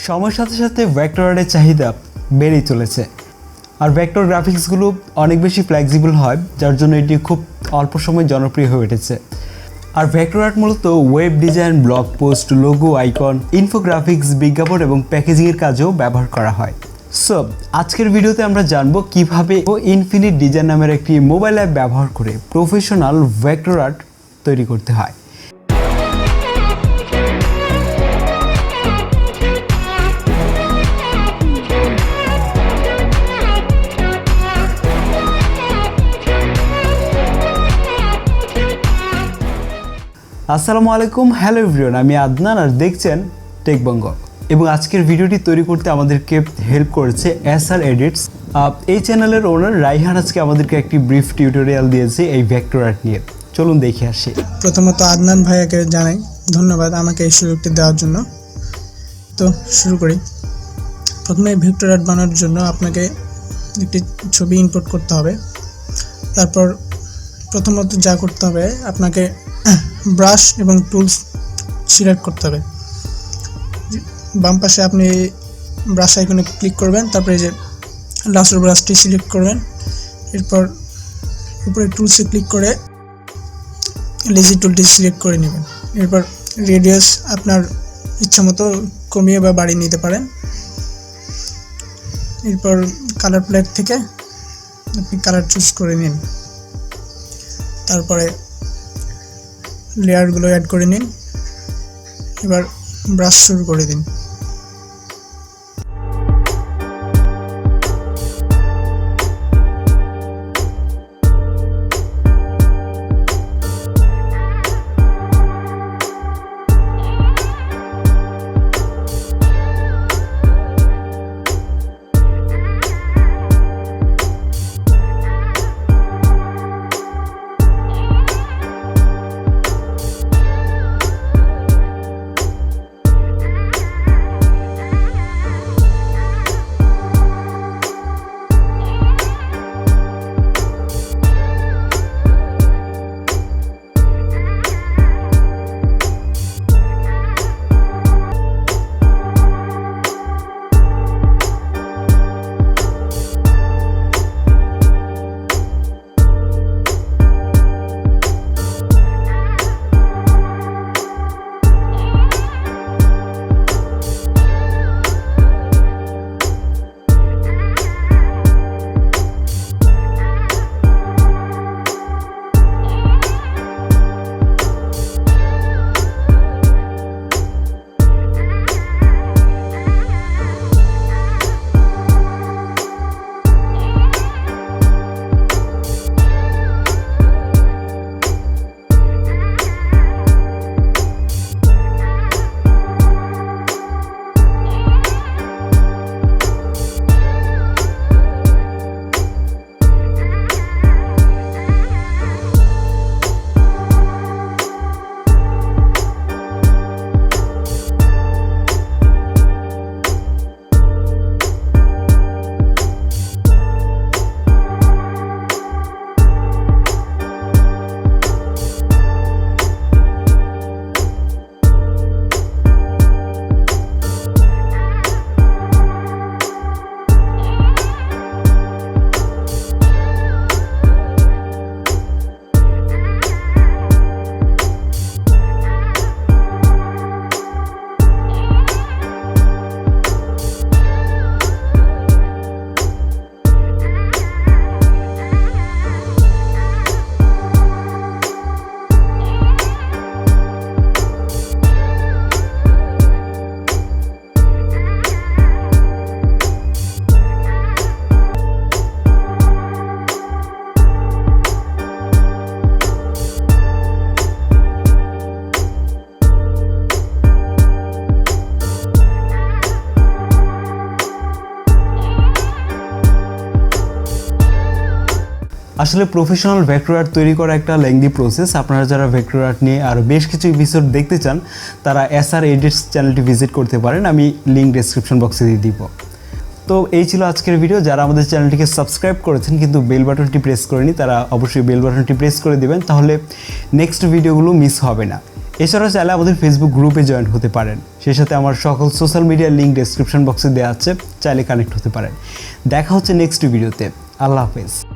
সময়ের সাথে সাথে ভেক্টর আর্টের চাহিদা বেড়েই চলেছে আর ভেক্টর গ্রাফিক্সগুলো অনেক বেশি ফ্লেক্সিবল হয় যার জন্য এটি খুব অল্প সময় জনপ্রিয় হয়ে উঠেছে। আর ভেক্টর আর্ট মূলত web design, blog post, logo, icon, infographics, বিজ্ঞাপন এবং প্যাকেজিংয়ের কাজেও ব্যবহার করা হয়। সো আজকের ভিডিওতে আমরা জানবো কিভাবে ইনফিনিট ডিজাইন নামের একটি মোবাইল অ্যাপ ব্যবহার করে প্রফেশনাল ভেক্টর আর্ট তৈরি করতে হয়। আসসালামু আলাইকুম, হ্যালো এভরিওয়ান, আমি আদনান আর দেখছেন টেক বঙ্গ। এবং আজকের ভিডিওটি তৈরি করতে আমাদেরকে হেল্প করেছে SR এডিটস। এই চ্যানেলের ওনার রাইহান আজকে আমাদেরকে একটি ব্রিফ টিউটোরিয়াল দিয়েছে এই ভেক্টর আর্ট নিয়ে। চলুন দেখে আসি। প্রথমত আদনান ভাইয়াকে জানাই ধন্যবাদ আমাকে এই সুযোগটি দেওয়ার জন্য। তো শুরু করি। প্রথমে ভেক্টর আর্ট বানানোর জন্য আপনাকে একটি ছবি ইনপুট করতে হবে। তারপর প্রথমত যা করতে হবে, আপনাকে ব্রাশ এবং টুলস সিলেক্ট করতে হবে। বাম পাশে আপনি ব্রাশ আইকনে ক্লিক করবেন, তারপরে যে লাস্টের ব্রাশটি সিলেক্ট করবেন। এরপর উপরে টুলসে ক্লিক করে লেজি টুলটি সিলেক্ট করে নেবেন। এরপর রেডিয়াস আপনার ইচ্ছা মতো কমিয়ে বা বাড়িয়ে নিতে পারেন। এরপর কালার প্যালেট থেকে আপনি কালার চুজ করে নিন। তারপরে লেয়ারগুলো অ্যাড করে নিন। এবার ব্রাশ শুরু করে দিন। আসলে প্রফেশনাল ভেক্টর আর্ট তৈরি করা একটা লেংদি প্রসেস। আপনারা যারা ভেক্টর আর্ট নিয়ে আরও বেশ কিছু এপিসোড দেখতে চান তারা SR এডিটস চ্যানেলটি ভিজিট করতে পারেন, আমি লিঙ্ক ডেসক্রিপশন বক্সে দিয়ে দিব। তো এই ছিল আজকের ভিডিও। যারা আমাদের চ্যানেলটিকে সাবস্ক্রাইব করেছেন কিন্তু বেল বাটনটি প্রেস করেনি, তারা অবশ্যই বেল বাটনটি প্রেস করে দিবেন, তাহলে নেক্সট ভিডিওগুলো মিস হবে না। এছাড়াও চাইলে আমাদের ফেসবুক গ্রুপে জয়েন হতে পারেন। সেই সাথে আমার সকল সোশ্যাল মিডিয়ার লিঙ্ক ডেসক্রিপশন বক্সে দেওয়া আছে, চাইলে কানেক্ট হতে পারেন। দেখা হচ্ছে নেক্সট ভিডিওতে। আল্লাহ হাফেজ।